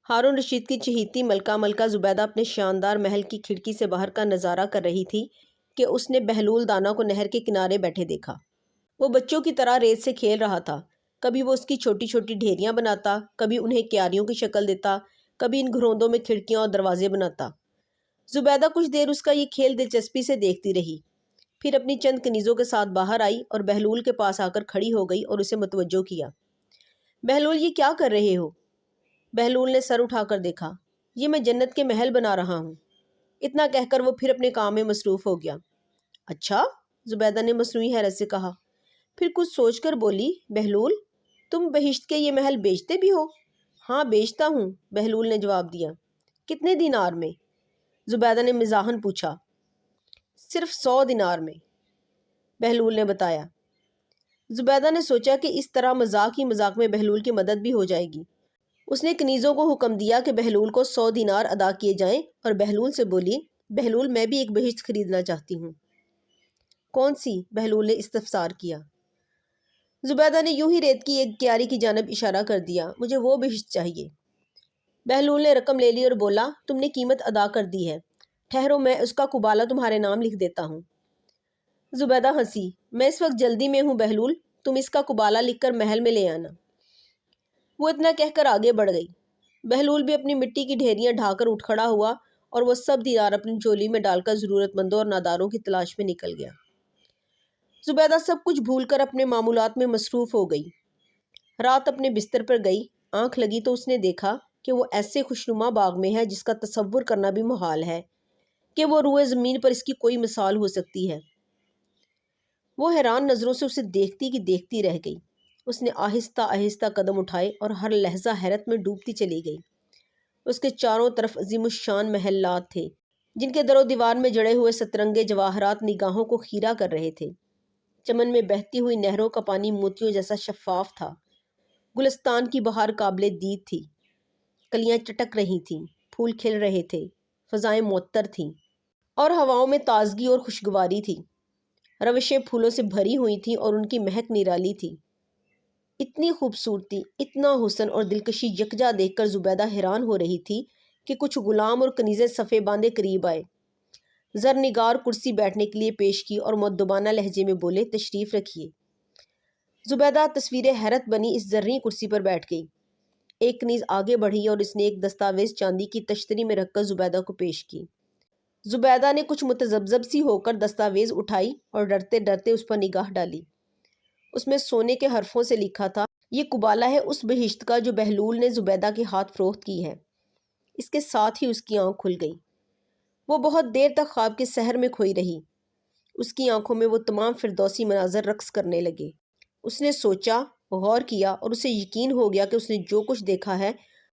ہارون رشید کی چہیتی ملکہ زبیدہ اپنے شاندار محل کی کھڑکی سے باہر کا نظارہ کر رہی تھی کہ اس نے بہلول دانا کو نہر کے کنارے بیٹھے دیکھا۔ وہ بچوں کی طرح ریت سے کھیل رہا تھا۔ کبھی وہ اس کی چھوٹی چھوٹی ڈھیریاں بناتا، کبھی انہیں کیاریوں کی شکل دیتا، کبھی ان گھروندوں میں کھڑکیاں اور دروازے بناتا۔ زبیدہ کچھ دیر اس کا یہ کھیل دلچسپی سے دیکھتی رہی، پھر اپنی چند کنیزوں کے ساتھ باہر آئی اور بہلول کے پاس آ کر کھڑی ہو گئی اور اسے متوجہ کیا۔ بہلول، یہ کیا کر رہے ہو؟ بہلول نے سر اٹھا کر دیکھا۔ یہ میں جنت کے محل بنا رہا ہوں۔ اتنا کہہ کر وہ پھر اپنے کام میں مصروف ہو گیا۔ اچھا؟ زبیدہ نے مصنوعی حیرت سے کہا، پھر کچھ سوچ کر بولی، بہلول تم بہشت کے یہ محل بیچتے بھی ہو؟ ہاں بیچتا ہوں، بہلول نے جواب دیا۔ کتنے دینار میں؟ زبیدہ نے مزاحاً پوچھا۔ صرف 100 دینار میں، بہلول نے بتایا۔ زبیدہ نے سوچا کہ اس طرح مذاق ہی مذاق میں بہلول کی مدد بھی ہو جائے گی۔ اس نے کنیزوں کو حکم دیا کہ بہلول کو 100 دینار ادا کیے جائیں اور بہلول سے بولی، بہلول میں بھی ایک بہشت خریدنا چاہتی ہوں۔ کون سی؟ بہلول نے استفسار کیا۔ زبیدہ نے یوں ہی ریت کی ایک کیاری کی جانب اشارہ کر دیا، مجھے وہ بہشت چاہیے۔ بہلول نے رقم لے لی اور بولا، تم نے قیمت ادا کر دی ہے، ٹھہرو میں اس کا قبالہ تمہارے نام لکھ دیتا ہوں۔ زبیدہ ہنسی، میں اس وقت جلدی میں ہوں بہلول، تم اس کا قبالہ لکھ کر محل میں لے آنا۔ وہ اتنا کہہ کر آگے بڑھ گئی۔ بہلول بھی اپنی مٹی کی ڈھیریاں ڈھا کر اٹھ کھڑا ہوا اور وہ سب دینار اپنی چولی میں ڈال کر ضرورت مندوں اور ناداروں کی تلاش میں نکل گیا۔ زبیدہ سب کچھ بھول کر اپنے معمولات میں مصروف ہو گئی۔ رات اپنے بستر پر گئی، آنکھ لگی تو اس نے دیکھا کہ وہ ایسے خوشنما باغ میں ہے جس کا تصور کرنا بھی محال ہے کہ وہ روئے زمین پر اس کی کوئی مثال ہو سکتی ہے۔ وہ حیران نظروں سے اسے دیکھتی کی دیکھتی رہ گئی۔ اس نے آہستہ آہستہ قدم اٹھائے اور ہر لحظہ حیرت میں ڈوبتی چلی گئی۔ اس کے چاروں طرف عظیم الشان محلات تھے جن کے در و دیوار میں جڑے ہوئے سترنگے جواہرات نگاہوں کو خیرہ کر رہے تھے۔ چمن میں بہتی ہوئی نہروں کا پانی موتیوں جیسا شفاف تھا۔ گلستان کی بہار قابل دید تھی، کلیاں چٹک رہی تھیں، پھول کھل رہے تھے، فضائیں معطر تھیں اور ہواؤں میں تازگی اور خوشگواری تھی۔ روشیں پھولوں سے بھری ہوئی تھیں اور ان کی مہک نرالی تھی۔ اتنی خوبصورتی، اتنا حسن اور دلکشی یکجا دیکھ کر زبیدہ حیران ہو رہی تھی کہ کچھ غلام اور کنیزیں صفے باندھے قریب آئے۔ زرنگار کرسی بیٹھنے کے لیے پیش کی اور مؤدبانہ لہجے میں بولے، تشریف رکھیے۔ زبیدہ تصویر حیرت بنی اس زرعی کرسی پر بیٹھ گئی۔ ایک کنیز آگے بڑھی اور اس نے ایک دستاویز چاندی کی تشتری میں رکھ کر زبیدہ کو پیش کی۔ زبیدہ نے کچھ متذبذب سی ہو کر دستاویز اٹھائی اور ڈرتے ڈرتے اس پر نگاہ ڈالی۔ اس میں سونے کے حرفوں سے لکھا تھا، یہ قبالہ ہے اس بہشت کا جو بہلول نے زبیدہ کے ہاتھ فروخت کی ہے۔ اس کے ساتھ ہی اس کی آنکھ کھل گئی۔ وہ بہت دیر تک خواب کے سحر میں کھوئی رہی۔ اس کی آنکھوں میں وہ تمام فردوسی مناظر رقص کرنے لگے۔ اس نے سوچا، غور کیا اور اسے یقین ہو گیا کہ اس نے جو کچھ دیکھا ہے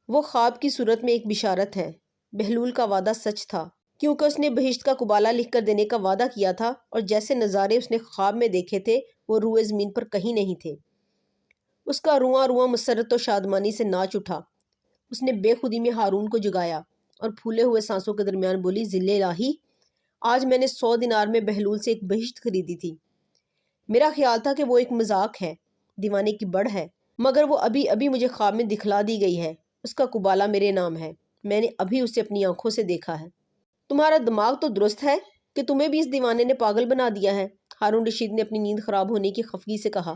وہ خواب کی صورت میں ایک بشارت ہے۔ بہلول کا وعدہ سچ تھا، کیونکہ اس نے بہشت کا قبالہ لکھ کر دینے کا وعدہ کیا تھا اور جیسے نظارے اس نے خواب میں دیکھے تھے وہ روئے زمین پر کہیں نہیں تھے۔ اس کا رواں رواں مسرت و شادمانی سے ناچ اٹھا۔ اس نے بے خودی میں ہارون کو جگایا اور پھولے ہوئے سانسوں کے درمیان بولی، ذل الہی، آج میں نے 100 دینار میں بہلول سے ایک بہشت خریدی تھی۔ میرا خیال تھا کہ وہ ایک مذاق ہے، دیوانے کی بڑھ ہے، مگر وہ ابھی ابھی مجھے خواب میں دکھلا دی گئی ہے۔ اس کا قبالہ میرے نام ہے، میں نے ابھی اسے اپنی آنکھوں سے دیکھا ہے۔ تمہارا دماغ تو درست ہے کہ تمہیں بھی اس دیوانے نے پاگل بنا دیا ہے، ہارون رشید نے اپنی نیند خراب ہونے کی خفگی سے کہا۔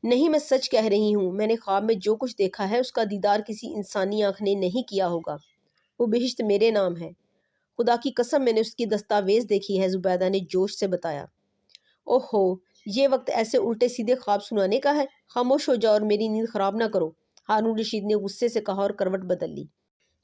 نہیں، میں سچ کہہ رہی ہوں، میں نے خواب میں جو کچھ دیکھا ہے اس کا دیدار کسی انسانی آنکھ نے نہیں کیا ہوگا۔ وہ بہشت میرے نام ہے، خدا کی قسم میں نے اس کی دستاویز دیکھی ہے، زبیدہ نے جوش سے بتایا۔ اوہو، یہ وقت ایسے الٹے سیدھے خواب سنانے کا ہے؟ خاموش ہو جاؤ اور میری نیند خراب نہ کرو، ہارون رشید نے غصے سے کہا اور کروٹ بدل لی۔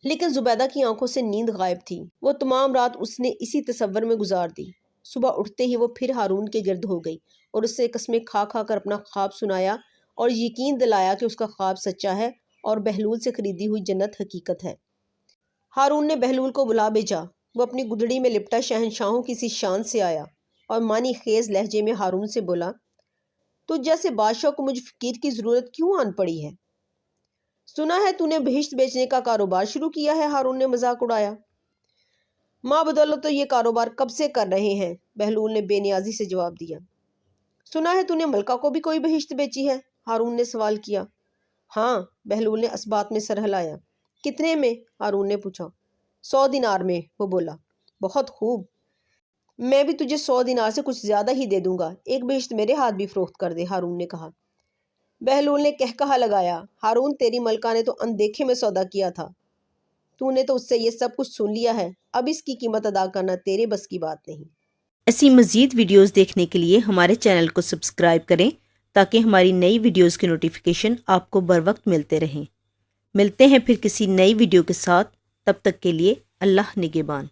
لیکن زبیدہ کی آنکھوں سے نیند غائب تھی۔ وہ تمام رات اس نے اسی تصور میں گزار دی۔ صبح اٹھتے ہی وہ پھر ہارون کے گرد ہو گئی اور اس سے قسمیں کھا کھا کر اپنا خواب سنایا اور یقین دلایا کہ اس کا خواب سچا ہے اور بہلول سے خریدی ہوئی جنت حقیقت ہے۔ ہارون نے بہلول کو بلا بھیجا۔ وہ اپنی گدڑی میں لپٹا شہنشاہوں کی سی شان سے آیا اور معنی خیز لہجے میں ہارون سے بولا، تجھ جیسے بادشاہ کو مجھ فقیر کی ضرورت کیوں آن پڑی ہے؟ سنا ہے تو نے بہشت بیچنے کا کاروبار شروع کیا ہے، ہارون نے مذاق اڑایا۔ ماں بدولت تو یہ کاروبار کب سے کر رہے ہیں، بہلول نے بے نیازی سے جواب دیا۔ سنا ہے تو نے ملکہ کو بھی کوئی بہشت بیچی ہے، ہارون نے سوال کیا۔ ہاں، بہلول نے اثبات میں سر ہلایا۔ کتنے میں؟ ہارون نے پوچھا۔ 100 دینار میں، وہ بولا۔ بہت خوب، میں بھی تجھے 100 دینار سے کچھ زیادہ ہی دے دوں گا، ایک بہشت میرے ہاتھ بھی فروخت کر دے، ہارون نے کہا۔ بہلول نے کہکہا لگایا، ہارون تیری ملکہ نے تو اندیکھے میں سودا کیا تھا، تو نے تو اس سے یہ سب کچھ سن لیا ہے، اب اس کی قیمت ادا کرنا تیرے بس کی بات نہیں۔ ایسی مزید ویڈیوز دیکھنے کے لیے ہمارے چینل کو سبسکرائب کریں تاکہ ہماری نئی ویڈیوز کی نوٹیفیکیشن آپ کو بر وقت ملتے رہیں۔ ملتے ہیں پھر کسی نئی ویڈیو کے ساتھ، تب تک کے لیے اللہ نگہبان۔